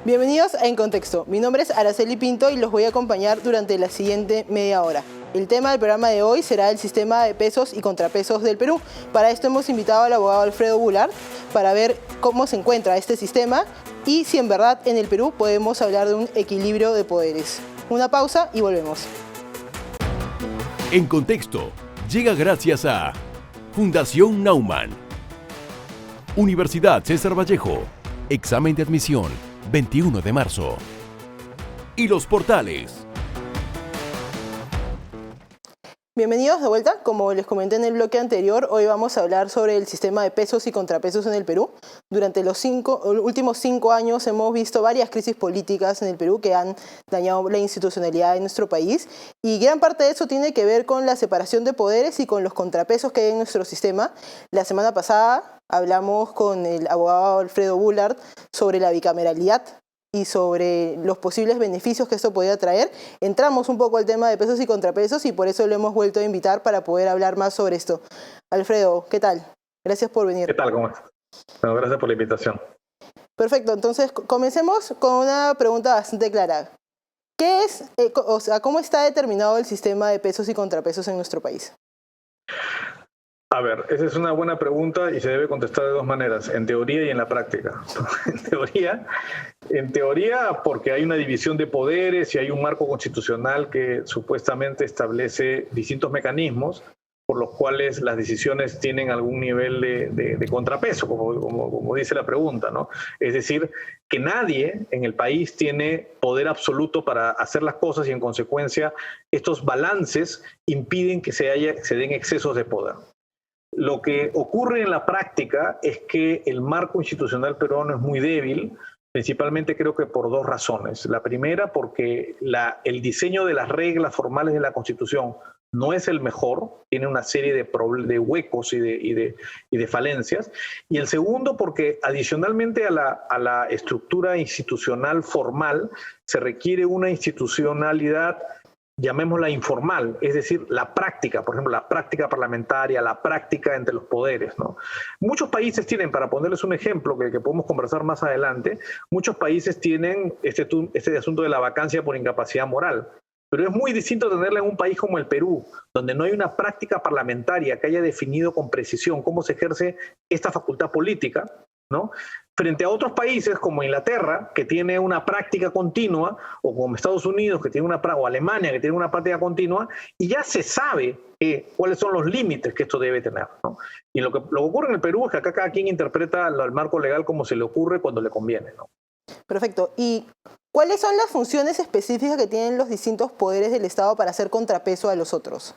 Bienvenidos a En Contexto. Mi nombre es Araceli Pinto y los voy a acompañar durante la siguiente media hora. El tema del programa de hoy será el sistema de pesos y contrapesos del Perú. Para esto hemos invitado al abogado Alfredo Boulard para ver cómo se encuentra este sistema y si en verdad en el Perú podemos hablar de un equilibrio de poderes. Una pausa y volvemos. En Contexto llega gracias a Fundación Naumann, Universidad César Vallejo, examen de admisión 21 de marzo. Y los portales. Bienvenidos de vuelta. Como les comenté en el bloque anterior, hoy vamos a hablar sobre el sistema de pesos y contrapesos en el Perú. Durante los últimos 5 años hemos visto varias crisis políticas en el Perú que han dañado la institucionalidad de nuestro país y gran parte de eso tiene que ver con la separación de poderes y con los contrapesos que hay en nuestro sistema. La semana pasada hablamos con el abogado Alfredo Boulard sobre la bicameralidad y sobre los posibles beneficios que esto podía traer. Entramos un poco al tema de pesos y contrapesos y por eso lo hemos vuelto a invitar para poder hablar más sobre esto. Alfredo, ¿qué tal? Gracias por venir. ¿Qué tal? ¿Cómo estás? Bueno, gracias por la invitación. Perfecto, entonces comencemos con una pregunta bastante clara. ¿Qué es, cómo está determinado el sistema de pesos y contrapesos en nuestro país? A ver, esa es una buena pregunta y se debe contestar de dos maneras, en teoría y en la práctica. En teoría porque hay una división de poderes y hay un marco constitucional que supuestamente establece distintos mecanismos por los cuales las decisiones tienen algún nivel de contrapeso, como dice la pregunta, ¿no? Es decir, que nadie en el país tiene poder absoluto para hacer las cosas y en consecuencia estos balances impiden que se den excesos de poder. Lo que ocurre en la práctica es que el marco institucional peruano es muy débil, principalmente creo que por dos razones. La primera, porque el diseño de las reglas formales de la Constitución no es el mejor, tiene una serie de huecos y de falencias. Y el segundo, porque adicionalmente a la estructura institucional formal se requiere una institucionalidad, llamémosla informal, es decir, la práctica, por ejemplo, la práctica parlamentaria, la práctica entre los poderes, ¿no? Muchos países tienen, para ponerles un ejemplo que podemos conversar más adelante, muchos países tienen este asunto de la vacancia por incapacidad moral. Pero es muy distinto tenerla en un país como el Perú, donde no hay una práctica parlamentaria que haya definido con precisión cómo se ejerce esta facultad política, ¿no? Frente a otros países como Inglaterra, que tiene una práctica continua, o como Estados Unidos, que tiene o Alemania, que tiene una práctica continua, y ya se sabe cuáles son los límites que esto debe tener, ¿no? Y lo que ocurre en el Perú es que acá cada quien interpreta el marco legal como se le ocurre cuando le conviene, ¿no? Perfecto. ¿Y cuáles son las funciones específicas que tienen los distintos poderes del Estado para hacer contrapeso a los otros?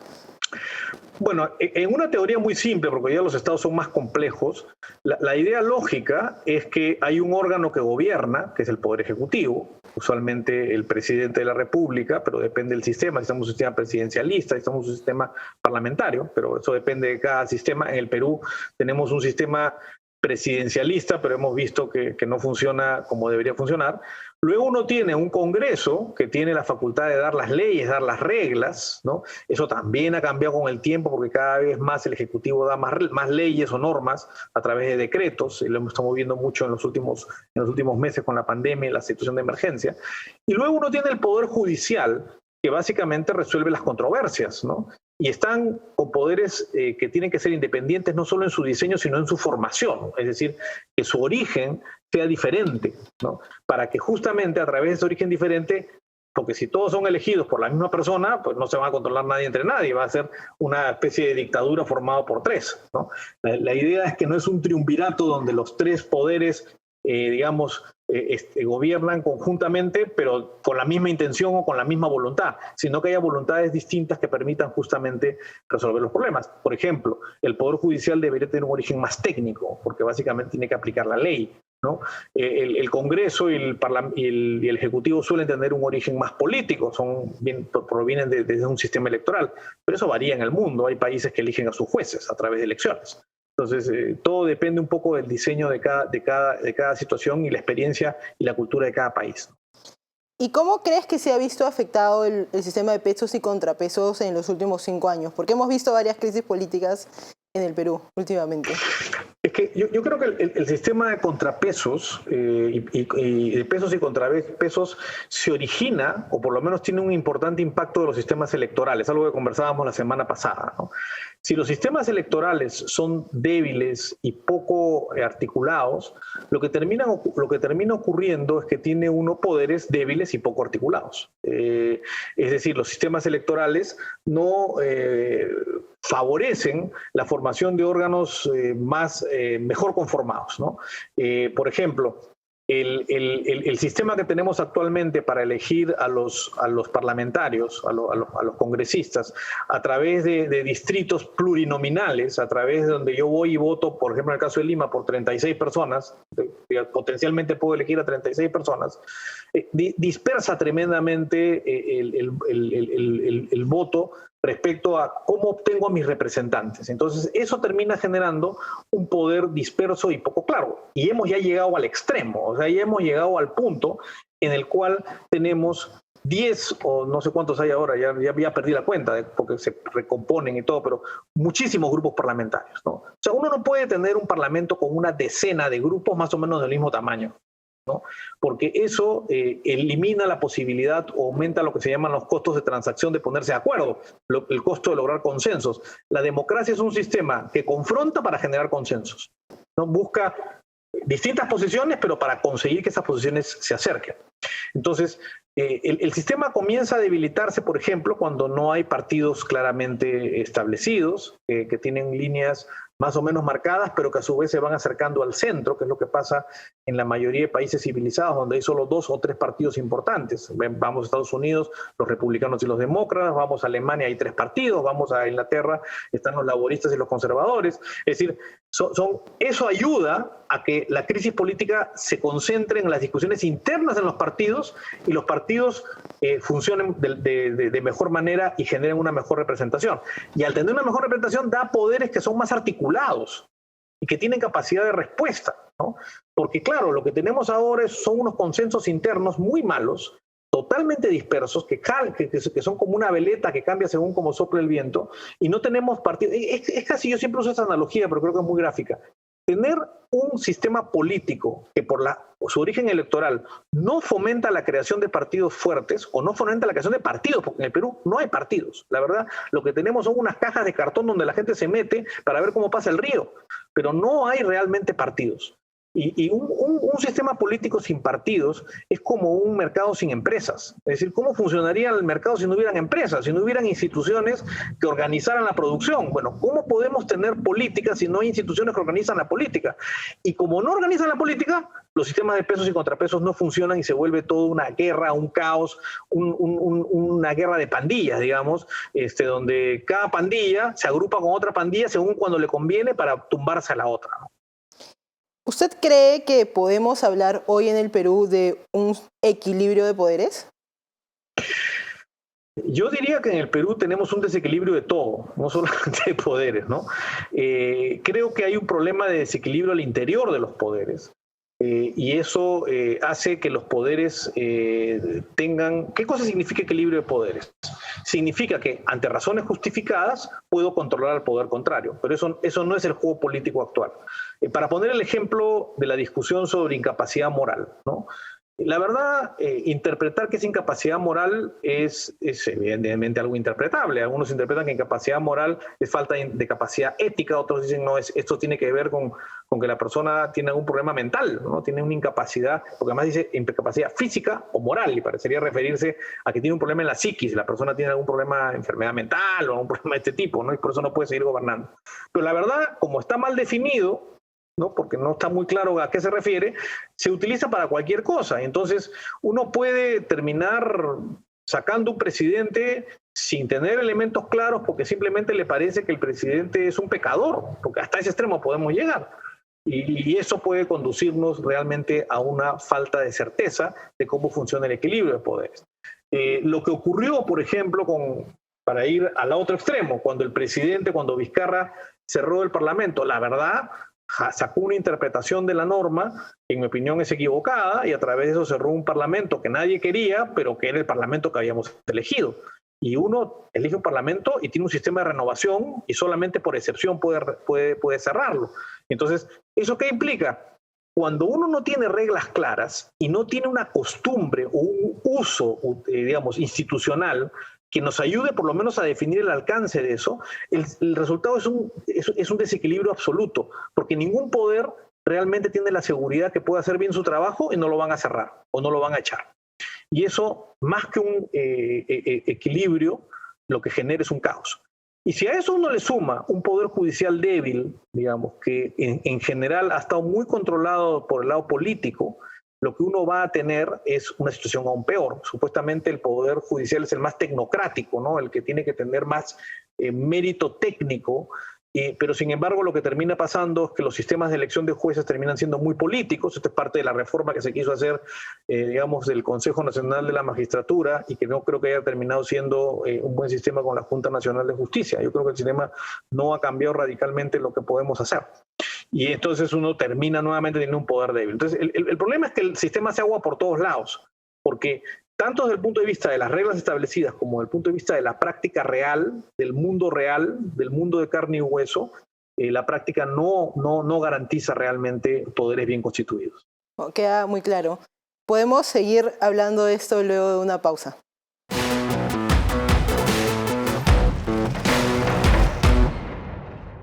Bueno, en una teoría muy simple, porque ya los estados son más complejos, la idea lógica es que hay un órgano que gobierna, que es el Poder Ejecutivo, usualmente el presidente de la República, pero depende del sistema, si estamos en un sistema presidencialista, si estamos en un sistema parlamentario, pero eso depende de cada sistema. En el Perú tenemos un sistema presidencialista, pero hemos visto que no funciona como debería funcionar. Luego uno tiene un Congreso que tiene la facultad de dar las leyes, dar las reglas, ¿no? Eso también ha cambiado con el tiempo porque cada vez más el Ejecutivo da más leyes o normas a través de decretos, y lo estamos viendo mucho en los últimos meses con la pandemia y la situación de emergencia. Y luego uno tiene el Poder Judicial, que básicamente resuelve las controversias, ¿no? Y están con poderes que tienen que ser independientes no solo en su diseño, sino en su formación. Es decir, que su origen sea diferente, ¿no? Para que justamente a través de ese origen diferente, porque si todos son elegidos por la misma persona, pues no se va a controlar nadie entre nadie, va a ser una especie de dictadura formada por tres, ¿no? La idea es que no es un triunvirato donde los tres poderes, gobiernan conjuntamente, pero con la misma intención o con la misma voluntad, sino que haya voluntades distintas que permitan justamente resolver los problemas. Por ejemplo, el Poder Judicial debería tener un origen más técnico, porque básicamente tiene que aplicar la ley, ¿no? El Congreso y el Ejecutivo suelen tener un origen más político, provienen de un sistema electoral, pero eso varía en el mundo. Hay países que eligen a sus jueces a través de elecciones. Entonces, todo depende un poco del diseño de cada situación y la experiencia y la cultura de cada país. ¿Y cómo crees que se ha visto afectado el sistema de pesos y contrapesos en los últimos 5 años? Porque hemos visto varias crisis políticas en el Perú últimamente? Es que yo creo que el sistema de contrapesos y de pesos y contrapesos se origina, o por lo menos tiene un importante impacto de los sistemas electorales, algo que conversábamos la semana pasada, ¿no? Si los sistemas electorales son débiles y poco articulados, lo que termina ocurriendo es que tiene uno poderes débiles y poco articulados. Es decir, los sistemas electorales no favorecen la formación de órganos mejor conformados, ¿no? Por ejemplo, el sistema que tenemos actualmente para elegir a los parlamentarios, a los congresistas, a través de distritos plurinominales, a través de donde yo voy y voto, por ejemplo, en el caso de Lima, por 36 personas, potencialmente puedo elegir a 36 personas, dispersa tremendamente el voto respecto a cómo obtengo a mis representantes. Entonces, eso termina generando un poder disperso y poco claro. Y hemos ya llegado al extremo, o sea, ya hemos llegado al punto en el cual tenemos 10 o no sé cuántos hay ahora, ya perdí la cuenta porque se recomponen y todo, pero muchísimos grupos parlamentarios, ¿no? O sea, uno no puede tener un parlamento con una decena de grupos más o menos del mismo tamaño, ¿no? Porque eso elimina la posibilidad o aumenta lo que se llaman los costos de transacción de ponerse de acuerdo, el costo de lograr consensos. La democracia es un sistema que confronta para generar consensos, ¿no? Busca distintas posiciones, pero para conseguir que esas posiciones se acerquen. Entonces, el sistema comienza a debilitarse, por ejemplo, cuando no hay partidos claramente establecidos, que tienen líneas más o menos marcadas, pero que a su vez se van acercando al centro, que es lo que pasa en la mayoría de países civilizados, donde hay solo 2 o 3 partidos importantes. Vamos a Estados Unidos, los republicanos y los demócratas, vamos a Alemania, hay 3 partidos, vamos a Inglaterra, están los laboristas y los conservadores. Es decir, eso ayuda a que la crisis política se concentre en las discusiones internas en los partidos y los partidos funcionen de mejor manera y generen una mejor representación. Y al tener una mejor representación da poderes que son más articulados y que tienen capacidad de respuesta, ¿no? Porque claro, lo que tenemos ahora son unos consensos internos muy malos, totalmente dispersos, que son como una veleta que cambia según como sopla el viento, y no tenemos partidos. Es casi, yo siempre uso esa analogía, pero creo que es muy gráfica. Tener un sistema político que por su origen electoral no fomenta la creación de partidos fuertes o no fomenta la creación de partidos, porque en el Perú no hay partidos. La verdad, lo que tenemos son unas cajas de cartón donde la gente se mete para ver cómo pasa el río, pero no hay realmente partidos. Y un sistema político sin partidos es como un mercado sin empresas. Es decir, ¿cómo funcionaría el mercado si no hubieran empresas, si no hubieran instituciones que organizaran la producción? Bueno, ¿cómo podemos tener políticas si no hay instituciones que organizan la política? Y como no organizan la política, los sistemas de pesos y contrapesos no funcionan y se vuelve toda una guerra, un caos, una guerra de pandillas, digamos, donde cada pandilla se agrupa con otra pandilla según cuando le conviene para tumbarse a la otra, ¿no? ¿Usted cree que podemos hablar hoy en el Perú de un equilibrio de poderes? Yo diría que en el Perú tenemos un desequilibrio de todo, no solamente de poderes, ¿no? Creo que hay un problema de desequilibrio al interior de los poderes. Y eso hace que los poderes tengan... ¿Qué cosa significa equilibrio de poderes? Significa que ante razones justificadas puedo controlar al poder contrario, pero eso no es el juego político actual. Para poner el ejemplo de la discusión sobre incapacidad moral, ¿no? La verdad, interpretar que es incapacidad moral es evidentemente algo interpretable. Algunos interpretan que incapacidad moral es falta de capacidad ética, otros dicen no, esto tiene que ver con que la persona tiene algún problema mental, ¿no? Tiene una incapacidad, porque además dice incapacidad física o moral, y parecería referirse a que tiene un problema en la psiquis, la persona tiene algún problema, enfermedad mental o algún problema de este tipo, ¿no? Y por eso no puede seguir gobernando. Pero la verdad, como está mal definido, ¿no? Porque no está muy claro a qué se refiere, se utiliza para cualquier cosa. Entonces, uno puede terminar sacando un presidente sin tener elementos claros porque simplemente le parece que el presidente es un pecador, porque hasta ese extremo podemos llegar. Y eso puede conducirnos realmente a una falta de certeza de cómo funciona el equilibrio de poderes. Lo que ocurrió, por ejemplo, para ir al otro extremo, cuando Vizcarra cerró el Parlamento, la verdad, sacó una interpretación de la norma que en mi opinión es equivocada y a través de eso cerró un parlamento que nadie quería, pero que era el parlamento que habíamos elegido. y uno elige un parlamento y tiene un sistema de renovación y solamente por excepción puede cerrarlo. Entonces, ¿eso qué implica? Cuando uno no tiene reglas claras y no tiene una costumbre o un uso, digamos, institucional que nos ayude por lo menos a definir el alcance de eso, el resultado es un desequilibrio absoluto, porque ningún poder realmente tiene la seguridad que puede hacer bien su trabajo y no lo van a cerrar o no lo van a echar. Y eso, más que un equilibrio, lo que genera es un caos. Y si a eso uno le suma un poder judicial débil, digamos, que en general ha estado muy controlado por el lado político, lo que uno va a tener es una situación aún peor. Supuestamente el poder judicial es el más tecnocrático, ¿no? El que tiene que tener más mérito técnico, pero sin embargo lo que termina pasando es que los sistemas de elección de jueces terminan siendo muy políticos. Esto es parte de la reforma que se quiso hacer, digamos, del Consejo Nacional de la Magistratura, y que no creo que haya terminado siendo un buen sistema con la Junta Nacional de Justicia. Yo creo que el sistema no ha cambiado radicalmente lo que podemos hacer. Y entonces uno termina nuevamente teniendo un poder débil. Entonces el problema es que el sistema se agua por todos lados, porque tanto desde el punto de vista de las reglas establecidas como desde el punto de vista de la práctica real, del mundo de carne y hueso, la práctica no garantiza realmente poderes bien constituidos. Queda muy claro. Podemos seguir hablando de esto luego de una pausa.